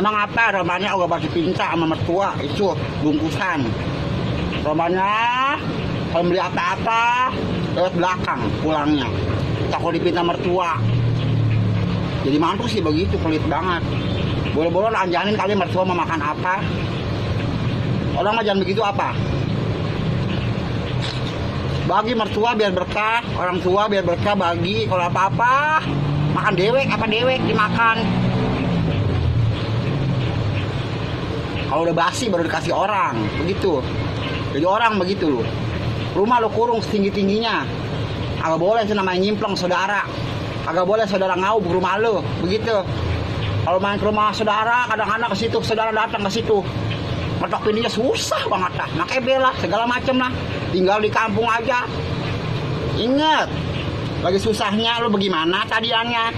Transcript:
Emang apa romanya udah bagi pinta sama mertua itu bungkusan. Romanya kalau beli apa-apa lewat belakang pulangnya. Tak dipinta mertua. Jadi mantu sih begitu, pelit banget. Boleh-boleh anjanin kali mertua mau makan apa. Orang mah jangan begitu apa. Bagi mertua biar berkah, orang tua biar berkah bagi. Kalau apa-apa makan dewek, apa dewek dimakan. Kalau udah basi baru dikasih orang, begitu. Jadi orang begitu loh. Rumah lo kurung setinggi-tingginya. Agak boleh itu namanya nyimplong saudara. Agak boleh saudara ngau ke rumah lo, begitu. Kalau main ke rumah saudara, kadang-kadang ke situ saudara datang ke situ. Ngetok pintunya susah banget lah. Makanya bela segala macem lah. Tinggal di kampung aja. Ingat, lagi susahnya lo bagaimana tadiannya.